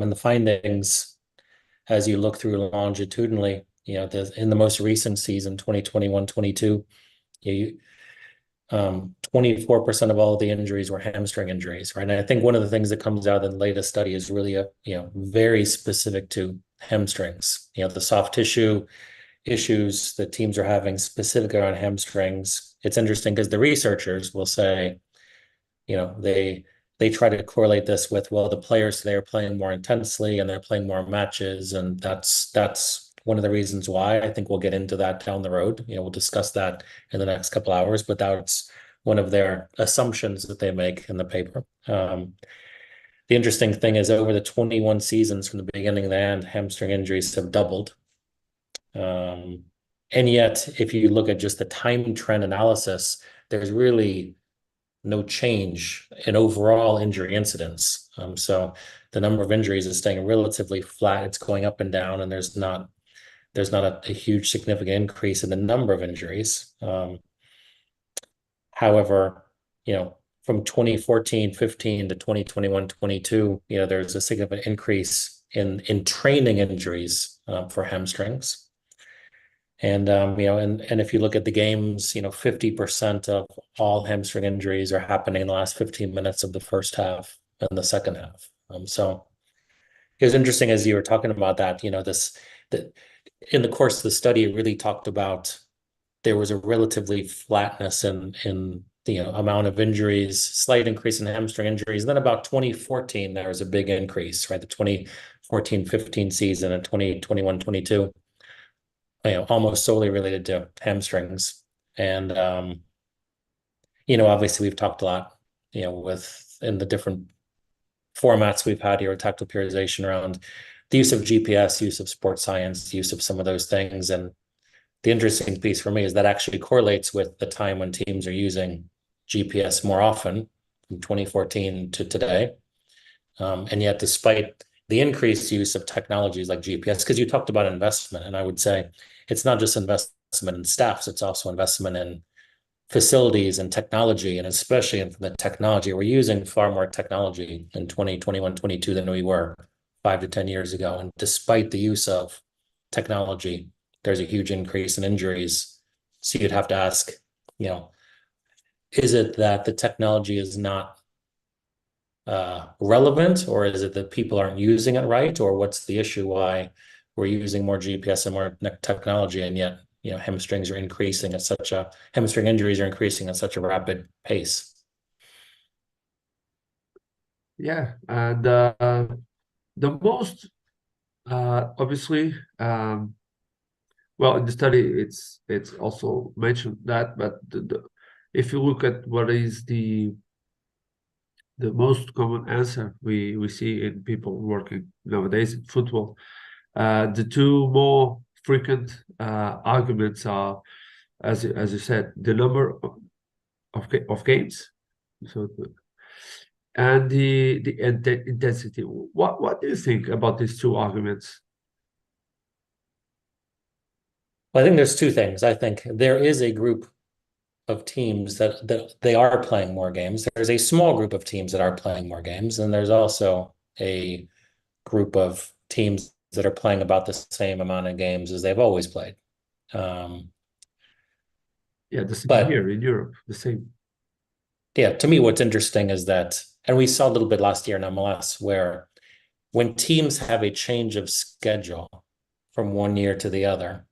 And the findings, as you look through longitudinally, in the most recent season, 2021-22, you 24% of all the injuries were hamstring injuries, right? And I think one of the things that comes out of the latest study is really very specific to hamstrings. The soft tissue issues that teams are having specifically on hamstrings. It's interesting because the researchers will say, they try to correlate this with, well, the players, they are playing more intensely and they're playing more matches, and that's one of the reasons why. I think we'll get into that down the road. We'll discuss that in the next couple hours, but that's one of their assumptions that they make in the paper. The interesting thing is, over the 21 seasons from the beginning to the end, hamstring injuries have doubled. And yet, if you look at just the time trend analysis, there's really no change in overall injury incidence. So the number of injuries is staying relatively flat. It's going up and down, and there's not a huge significant increase in the number of injuries. However, from 2014-15 to 2021-22, there's a significant increase in training injuries for hamstrings. And if you look at the games, 50% of all hamstring injuries are happening in the last 15 minutes of the first half and the second half. So it was interesting as you were talking about that, that in the course of the study, it really talked about there was a relatively flatness in the amount of injuries, slight increase in hamstring injuries. And then about 2014, there was a big increase, right? The 2014-15 season and 2021-22. Almost solely related to hamstrings. And, obviously we've talked a lot, in the different formats we've had here, tactile periodization around the use of GPS, use of sports science, use of some of those things. And the interesting piece for me is that actually correlates with the time when teams are using GPS more often from 2014 to today. And yet, despite the increased use of technologies like GPS, because you talked about investment, and I would say it's not just investment in staffs, it's also investment in facilities and technology, and especially in the technology. We're using far more technology in 2021-22 than we were 5 to 10 years ago. And despite the use of technology, there's a huge increase in injuries. So you'd have to ask, is it that the technology is not relevant, or is it that people aren't using it right, or what's the issue why we're using more GPS and more technology, and yet hamstring injuries are increasing at such a rapid pace? Yeah, and the most obviously, well, in the study it's also mentioned that, but if you look at what is the most common answer we see in people working nowadays in football, the two more frequent arguments are, as you said, the number of games, so and the intensity. What do you think about these two arguments? Well, I think there's two things. I think there is a group of teams that they are playing more games. There's a small group of teams that are playing more games, and there's also a group of teams that are playing about the same amount of games as they've always played. Yeah, the same But here in Europe, the same. yeah, to me, what's interesting is that, and we saw a little bit last year in MLS, where when teams have a change of schedule from one year to the other,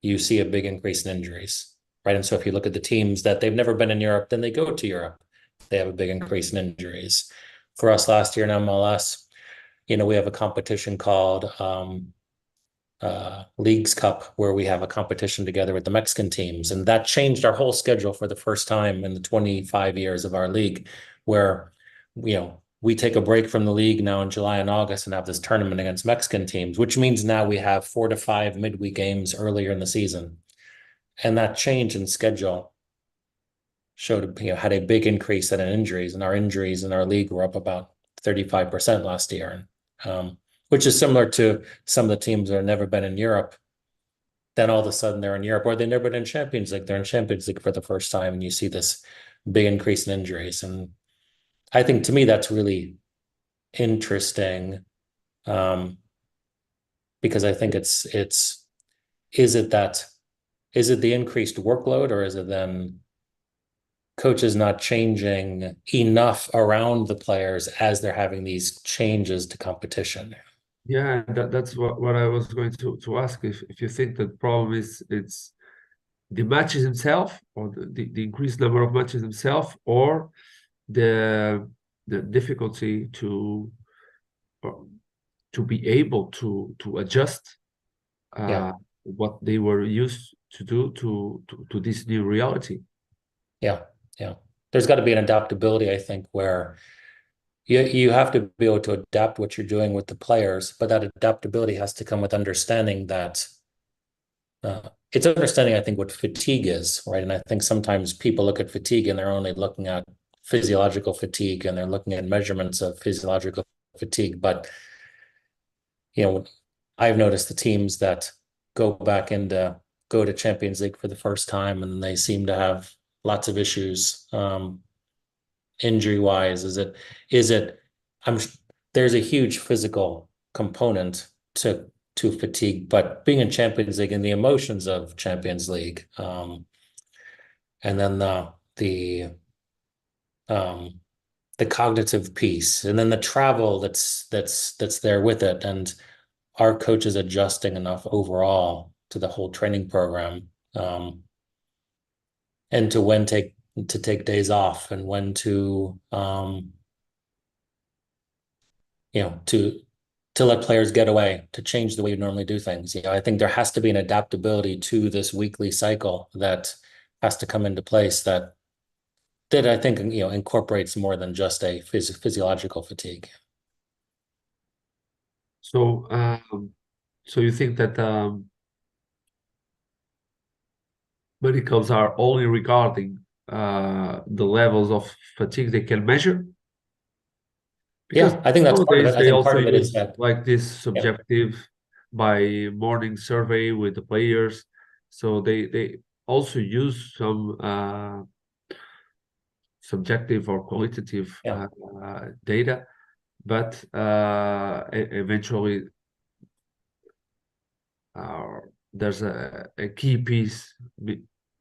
you see a big increase in injuries, right? And so if you look at the teams that they've never been in Europe, then they go to Europe, they have a big increase in injuries. For us last year in MLS, we have a competition called Leagues Cup, where we have a competition together with the Mexican teams. And that changed our whole schedule for the first time in the 25 years of our league, where, we take a break from the league now in July and August and have this tournament against Mexican teams, which means now we have 4 to 5 midweek games earlier in the season. And that change in schedule showed, had a big increase in injuries, and our injuries in our league were up about 35% last year. Which is similar to some of the teams that have never been in Europe. Then all of a sudden they're in Europe, or they've never been in Champions League. They're in Champions League for the first time, and you see this big increase in injuries. And I think, to me, that's really interesting Because I think is it the increased workload, or is it then coaches not changing enough around the players as they're having these changes to competition? Yeah, that's what I was going to ask. If you think the problem is it's the matches himself, or the increased number of matches himself, or the difficulty to be able to adjust Yeah. what they were used to do to this new reality. Yeah. Yeah. There's got to be an adaptability, I think, where you have to be able to adapt what you're doing with the players, but that adaptability has to come with understanding that it's understanding, I think, what fatigue is, right? And I think sometimes people look at fatigue and they're only looking at physiological fatigue and they're looking at measurements of physiological fatigue. But, I've noticed the teams that go to Champions League for the first time and they seem to have lots of issues, injury wise. I'm there's a huge physical component to fatigue, but being in Champions League and the emotions of Champions League, and then um, the cognitive piece, and then the travel that's there with it, and our coaches adjusting enough overall to the whole training program, and to when to take days off and when to to let players get away, to change the way you normally do things. I think there has to be an adaptability to this weekly cycle that has to come into place that I think incorporates more than just a physiological fatigue. So so you think that many clubs are only regarding the levels of fatigue they can measure? Because Yeah, I think that's part of nowadays it. I they think also part of it is use that, like this yeah, subjective by morning survey with the players. So they also use some subjective or qualitative yeah, data, but eventually uh, there's a key piece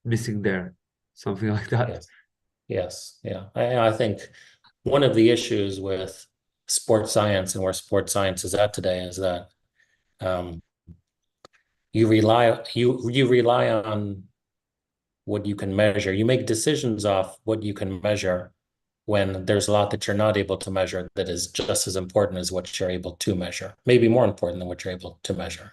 missing there, something like that. yes, yes, yeah. I think one of the issues with sports science and where sports science is at today is that um, you rely on what you can measure. You make decisions off what you can measure when there's a lot that you're not able to measure that is just as important as what you're able to measure, maybe more important than what you're able to measure.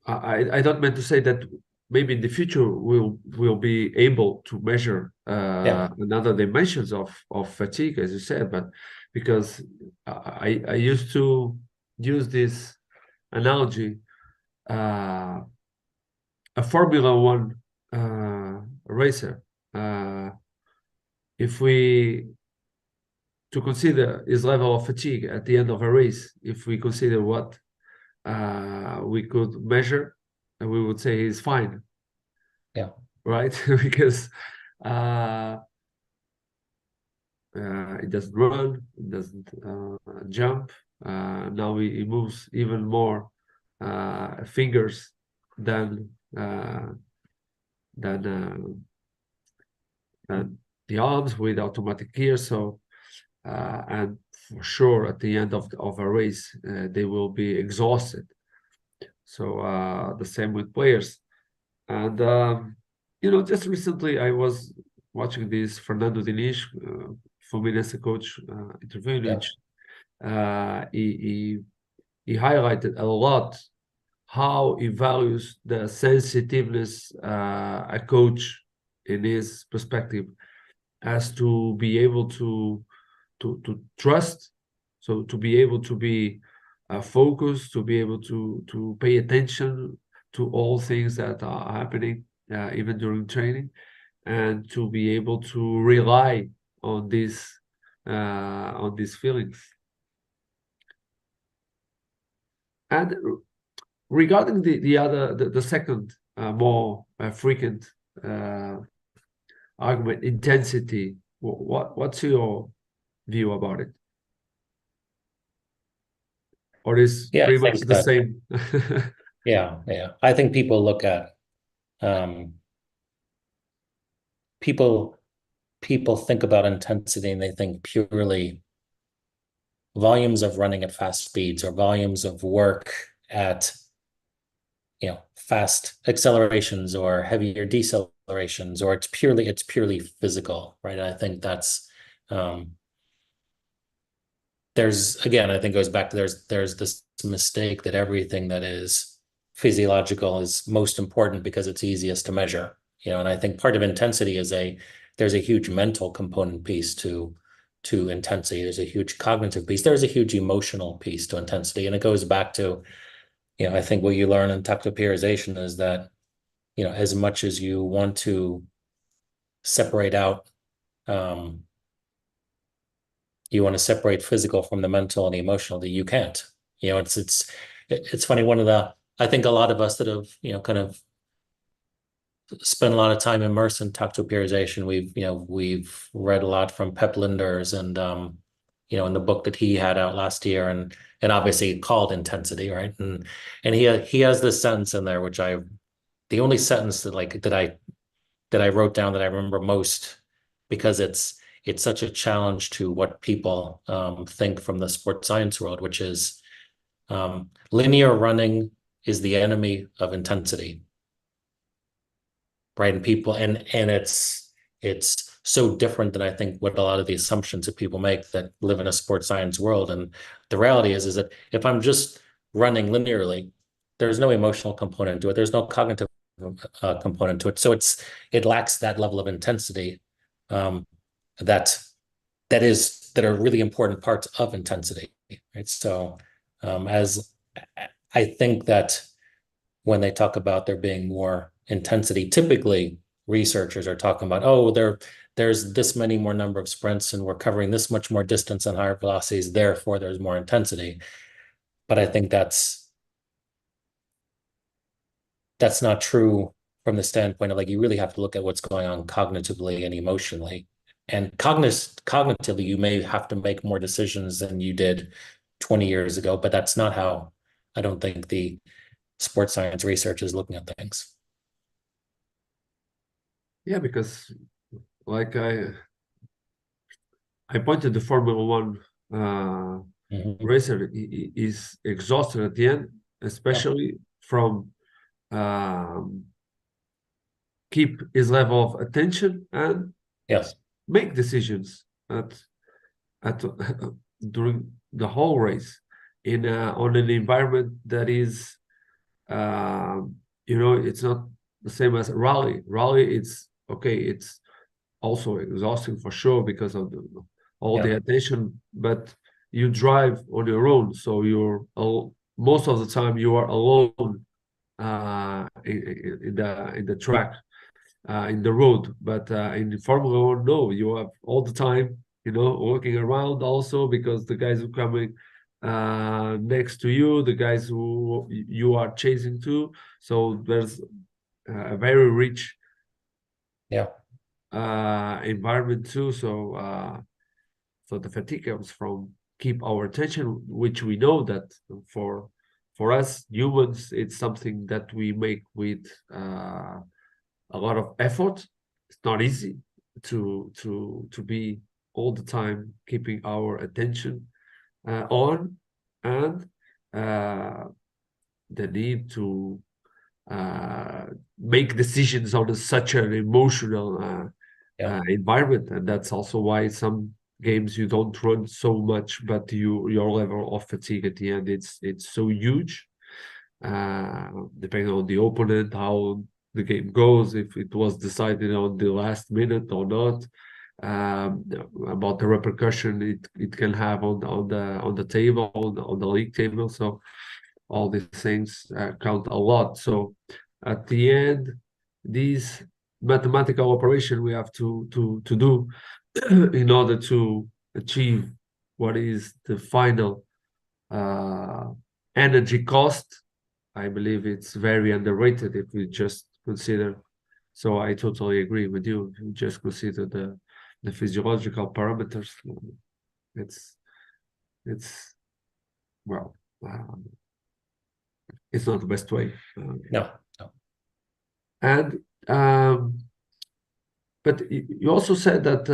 I don't mean to say that maybe in the future we'll be able to measure Yeah, another dimensions of fatigue, as you said, but because I used to use this analogy, a Formula One racer. If we to consider his level of fatigue at the end of a race, if we consider what we could measure, and we would say he's fine, yeah, right? Because uh, it doesn't run, it doesn't jump. Now he moves even more fingers than uh, than than the arms with automatic gear. So and for sure, at the end of a race, they will be exhausted. So the same with players. And just recently I was watching this Fernando Diniz, Fluminense coach, interview, in yeah, which he highlighted a lot how he values the sensitiveness a coach in his perspective has to be able to trust, so to be able to be focused, to be able to pay attention to all things that are happening even during training, and to be able to rely on these feelings. And regarding the second more frequent argument, intensity, what's your view about it? or is Yeah, pretty I much think the that, same? yeah. I think people look at, um, people, people think about intensity and they think purely volumes of running at fast speeds or volumes of work at, fast accelerations or heavier decelerations, or it's purely physical, right? I think that's, um, again, I think it goes back to there's this mistake that everything that is physiological is most important because it's easiest to measure, and I think part of intensity there's a huge mental component piece to intensity. There's a huge cognitive piece. There's a huge emotional piece to intensity. And it goes back to, I think what you learn in tactile periodization is that, as much as you want to separate out, um, you want to separate physical from the mental and the emotional, that you can't. It's funny. I think a lot of us that have, kind of spent a lot of time immersed in tactile periodization, we've read a lot from Pep Linders and, in the book that he had out last year, and obviously called Intensity, right? And he has this sentence in there, the only sentence that I wrote down that I remember most, because it's such a challenge to what people think from the sports science world, which is, linear running is the enemy of intensity, right? And it's so different than I think what a lot of the assumptions that people make that live in a sports science world. And the reality is that if I'm just running linearly, there's no emotional component to it. There's no cognitive component to it. So it lacks that level of intensity, um, that that are really important parts of intensity, right? So, as I think that when they talk about there being more intensity, typically researchers are talking about, oh, there's this many more number of sprints and we're covering this much more distance on higher velocities, therefore there's more intensity. But I think that's not true from the standpoint of, like, you really have to look at what's going on cognitively and emotionally. And cognitively, you may have to make more decisions than you did 20 years ago, but that's not how I don't think the sports science research is looking at things. Yeah, because like I pointed the Formula One Mhm. racer is exhausted at the end, Yeah. especially from um, keep his level of attention and Yes. make decisions at during the whole race in on an environment that is it's not the same as rally. Rally, it's okay, it's also exhausting for sure because of all the Yeah. attention, but you drive on your own, so most of the time you are alone in the track, in the road. But in the Formula One, no, you have all the time, walking around also because the guys who coming next to you, the guys who you are chasing to. So there's a very rich Yeah. environment too. So the fatigue comes from keep our attention, which we know that for us humans, it's something that we make with a lot of effort. It's not easy to be all the time keeping our attention on, and uh, the need to make decisions on such an emotional Yeah. environment, and that's also why some games you don't run so much, but your level of fatigue at the end it's so huge, depending on the opponent, how the game goes, if it was decided on the last minute or not, um, about the repercussion it can have on the table, on the league table. So all these things count a lot. So at the end, these mathematical operation we have to do in order to achieve what is the final uh, energy cost. I believe it's very underrated if we just consider. So I totally agree with you. If you just consider the physiological parameters, it's it's well, uh, it's not the best way. No, no. And but you also said that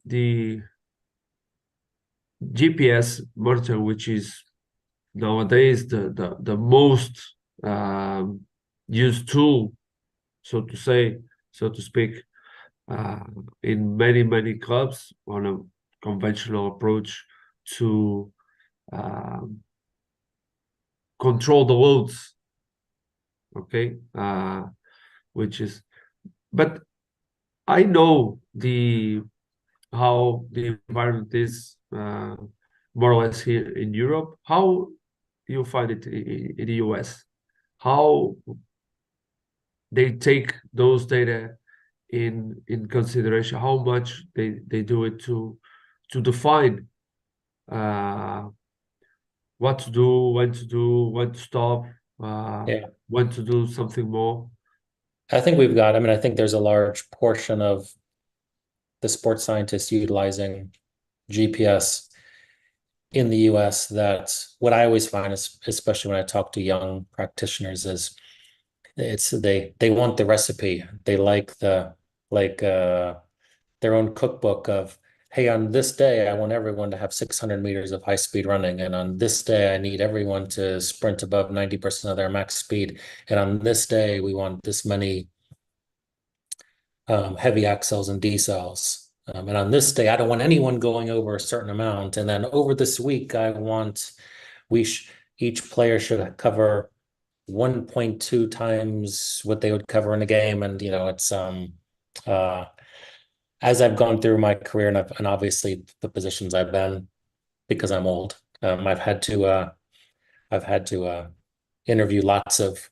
the GPS monitor, which is nowadays the most used tool, so to say, so to speak, uh, in many clubs on a conventional approach to control the loads. Okay, which is, but I know how the environment is more or less here in Europe. How you find it in the US? How they take those data in consideration? How much they do it to define what to do, when to stop, Yeah. when to do something more. I think I think there's a large portion of the sports scientists utilizing GPS in the US that what I always find is, especially when I talk to young practitioners, is they want the recipe. They like like their own cookbook of, hey, on this day I want everyone to have 600 meters of high speed running, and on this day I need everyone to sprint above 90% of their max speed, and on this day we want this many heavy accels and decels. And on this day, I don't want anyone going over a certain amount. And then over this week, I want each player should cover 1.2 times what they would cover in a game. And it's as I've gone through my career, and obviously the positions I've been, because I'm old, I've had to interview lots of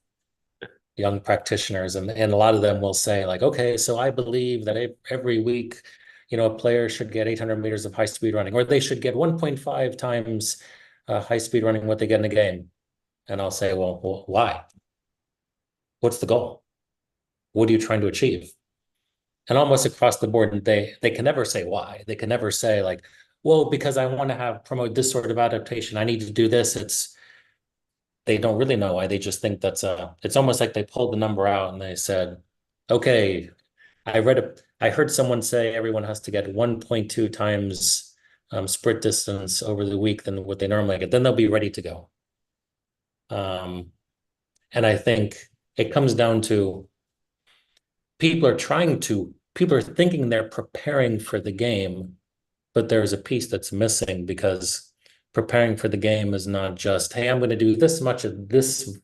young practitioners, and a lot of them will say, like, okay, so I believe that every week, a player should get 800 meters of high speed running, or they should get 1.5 times high speed running what they get in a game. And I'll say, well, why? What's the goal? What are you trying to achieve? And almost across the board, they can never say why. They can never say, like, well, because I want to promote this sort of adaptation, I need to do this. They don't really know why. They just think it's almost like they pulled the number out and they said, okay, I heard someone say everyone has to get 1.2 times sprint distance over the week than what they normally get. Then they'll be ready to go. And I think it comes down to people are thinking they're preparing for the game, but there's a piece that's missing, because preparing for the game is not just, hey, I'm going to do this much of this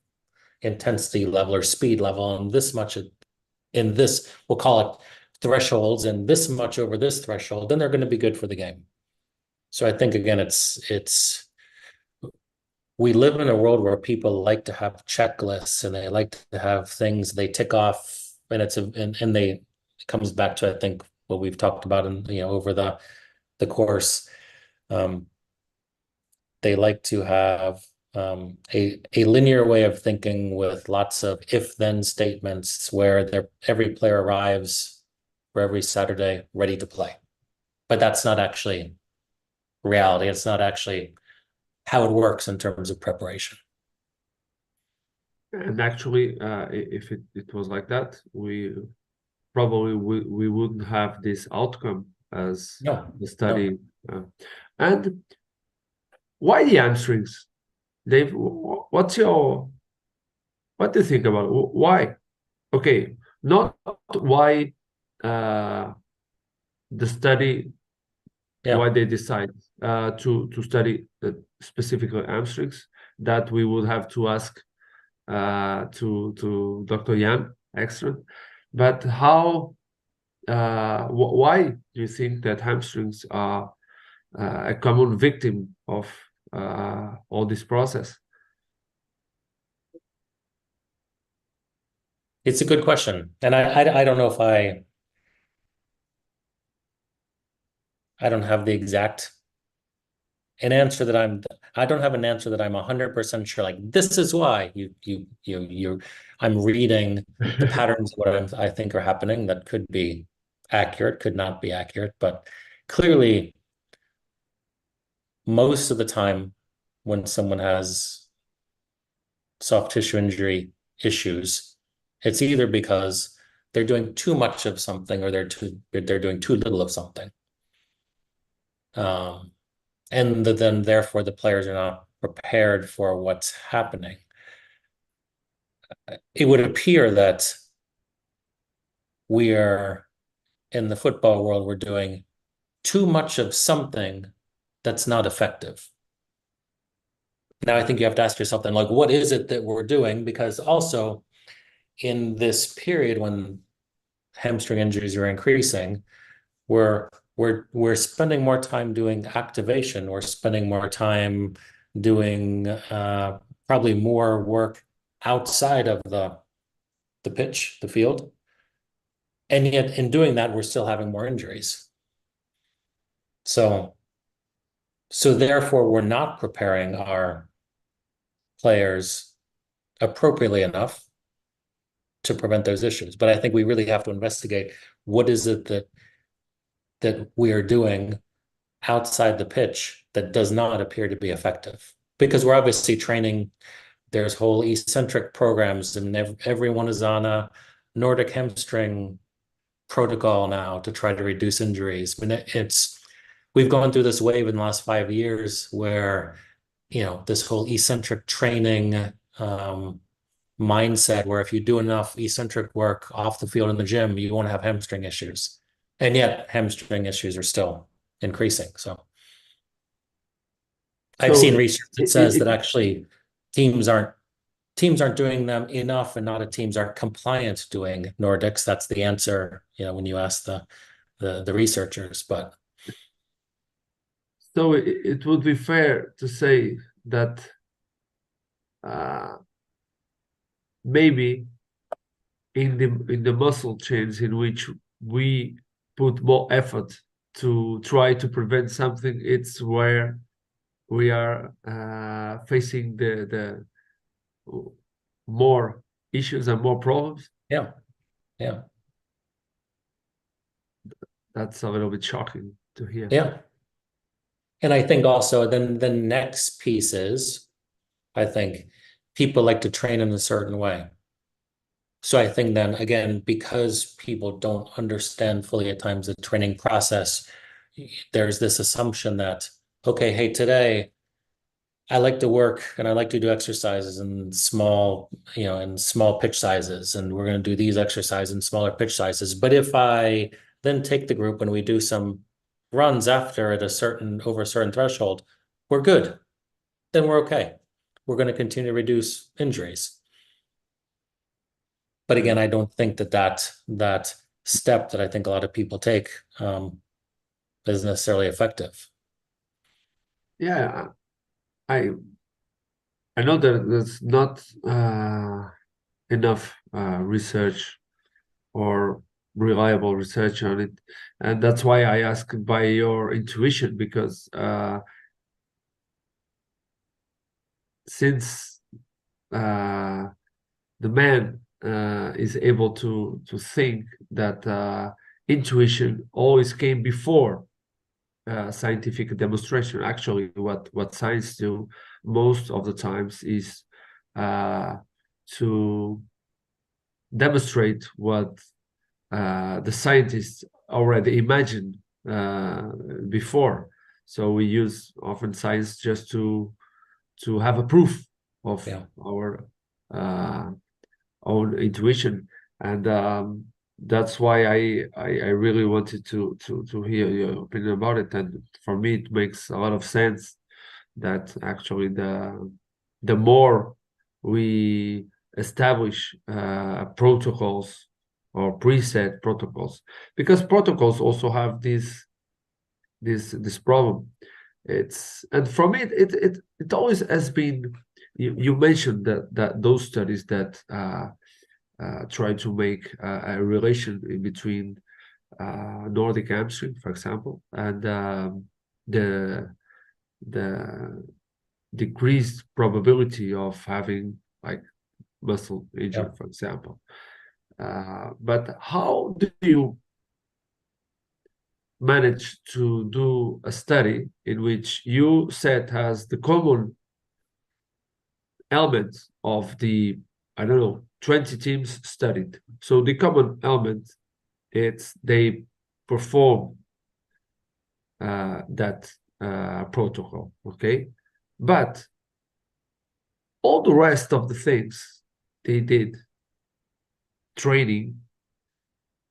intensity level or speed level, and this much in this, we'll call it thresholds, and this much over this threshold, then they're going to be good for the game. So I think, again, we live in a world where people like to have checklists, and they like to have things they tick off, and it comes back to, I think, what we've talked about over the course. They like to have a linear way of thinking with lots of if-then statements, where every player arrives for every Saturday ready to play. But that's not actually reality. It's not actually how it works in terms of preparation. And actually, if it was like that, we probably we wouldn't have this outcome as the study. No. And why the hamstrings, Dave? What do you think about it? Why? Okay, not why the study, why they decide to study specifically hamstrings. That we would have to ask to Dr. Jan Ekstrand. But why do you think that hamstrings are a common victim of all this process? It's a good question, and I don't know if I don't have the exact I don't have an answer that I'm 100% sure, like, this is why I'm reading the patterns of what I think are happening that could be accurate, could not be accurate, but clearly most of the time when someone has soft tissue injury issues, it's either because they're doing too much of something or they're doing too little of something. And then therefore the players are not prepared for what's happening. It would appear that we are, in the football world, we're doing too much of something that's not effective. Now, I think you have to ask yourself then, like, what is it that we're doing? Because also in this period when hamstring injuries are increasing, we're spending more time doing activation. We're spending more time doing probably more work outside of the pitch, the field. And yet in doing that, we're still having more injuries. So therefore, we're not preparing our players appropriately enough to prevent those issues. But I think we really have to investigate what is it that we are doing outside the pitch that does not appear to be effective. Because we're obviously training, there's whole eccentric programs, and everyone is on a Nordic hamstring protocol now to try to reduce injuries. I mean, we've gone through this wave in the last 5 years where, this whole eccentric training mindset, where if you do enough eccentric work off the field in the gym, you won't have hamstring issues. And yet hamstring issues are still increasing. So I've seen research that says that actually teams aren't doing them enough, and not a teams aren't compliant doing Nordics. That's the answer, when you ask the researchers. But so it would be fair to say that maybe in the muscle chains in which we put more effort to try to prevent something, it's where we are facing the more issues and more problems. Yeah. That's a little bit shocking to hear. Yeah. And I think also then the next piece is, I think people like to train in a certain way. So I think then again, because people don't understand fully at times the training process, there's this assumption that, okay, hey, today I like to work and I like to do exercises in small pitch sizes, and we're going to do these exercises in smaller pitch sizes. But if I then take the group and we do some runs after over a certain threshold, we're good. Then we're okay. We're going to continue to reduce injuries. But again, I don't think that step that I think a lot of people take is necessarily effective. Yeah, I know that there's not enough research or reliable research on it, and that's why I asked by your intuition, because since the man is able to think that intuition always came before scientific demonstration. Actually, what science do most of the times is to demonstrate what the scientists already imagined before. So we use often science just to have a proof of our own intuition, and that's why I really wanted to hear your opinion about it. And for me, it makes a lot of sense that actually the more we establish protocols or preset protocols, because protocols also have this problem. And for me, it always has been. You mentioned that those studies that try to make a relation in between Nordic hamstring, for example, and the decreased probability of having like muscle injury, for example. But how do you manage to do a study in which you said has the common element of the, I don't know, 20 teams studied. So the common element, it's they perform that protocol, okay? But all the rest of the things they did, training,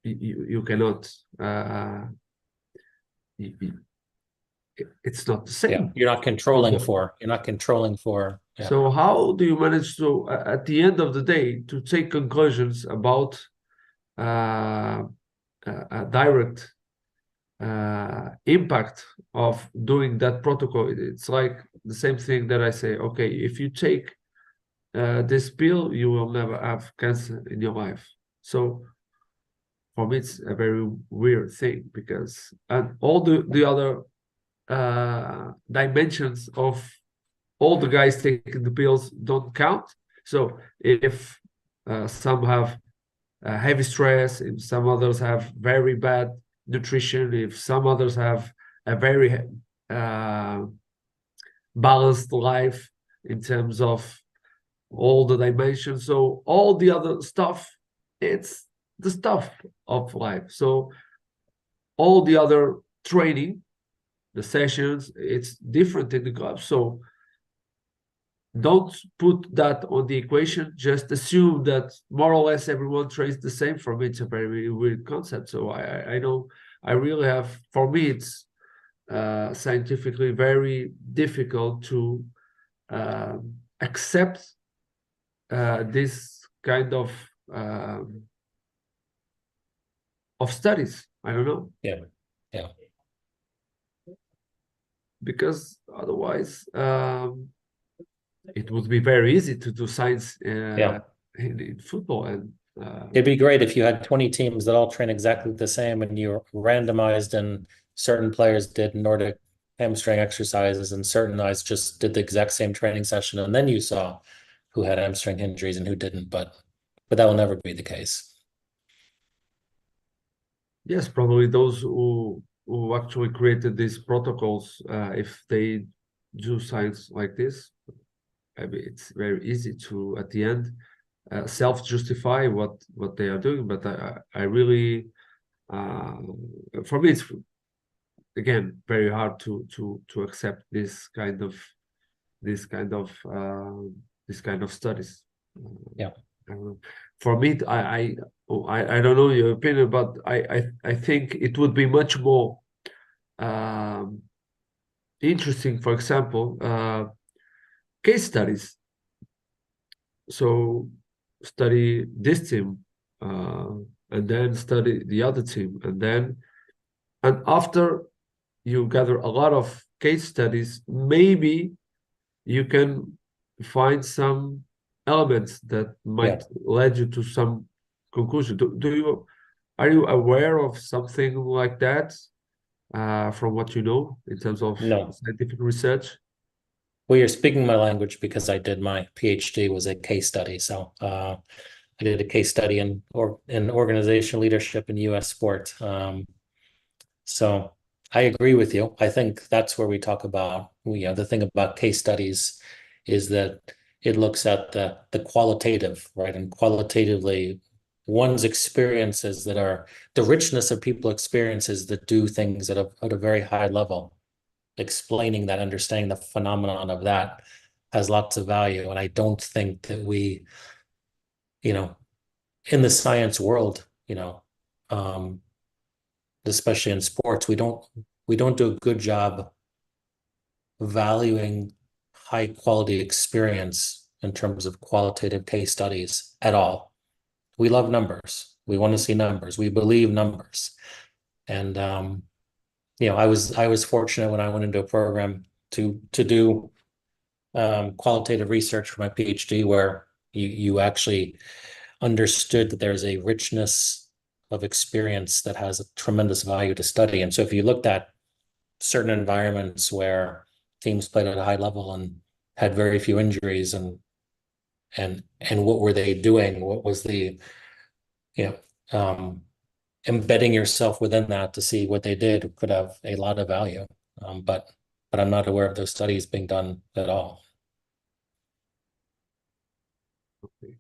you cannot, it's not the Yeah, same. you're not controlling for. Yeah. So how do you manage to, at the end of the day, to take conclusions about a direct impact of doing that protocol? It's like the same thing that I say, okay, if you take this pill, you will never have cancer in your life. So for me, it's a very weird thing, because and all the other dimensions of all the guys taking the pills don't count. So if some have heavy stress, if some others have very bad nutrition, if some others have a very balanced life in terms of all the dimensions, so all the other stuff, it's the stuff of life. So all the other training, the sessions, it's different in the club. So don't put that on the equation. Just assume that more or less everyone trains the same. For me, it's a very weird concept. So I know I really have, for me, it's scientifically very difficult to accept this kind of studies. I don't know. Yeah. Because otherwise it would be very easy to do science in football. And it'd be great if you had 20 teams that all train exactly the same, and you're randomized, and certain players did Nordic hamstring exercises and certain guys just did the exact same training session, and then you saw who had hamstring injuries and who didn't. But that will never be the case. Yes, probably those who actually created these protocols, if they do science like this, I mean, it's very easy to, at the end, self-justify what they are doing. But I really, for me, it's again very hard to accept this kind of studies. Yeah. For me, I don't know your opinion, but I think it would be much more interesting, for example, case studies. So study this team, and then study the other team, and after you gather a lot of case studies, maybe you can find some elements that might lead you to some conclusion. Are you aware of something like that from what you know in terms of scientific research? Well, you're speaking my language, because I did my PhD was a case study. So I did a case study in organizational leadership in U.S. sport. So I agree with you. I think that's where we talk about, the thing about case studies is that it looks at the qualitative, right? And qualitatively, one's experiences that are the richness of people's experiences that do things at a very high level. Explaining that, understanding the phenomenon of that has lots of value. And I don't think that we, in the science world, especially in sports, we don't do a good job valuing high quality experience in terms of qualitative case studies at all. We love numbers. We want to see numbers. We believe numbers. And I was fortunate when I went into a program to do qualitative research for my PhD, where you actually understood that there's a richness of experience that has a tremendous value to study. And so if you looked at certain environments where teams played at a high level and had very few injuries, and what were they doing? What was the, embedding yourself within that to see what they did could have a lot of value. But I'm not aware of those studies being done at all. Okay.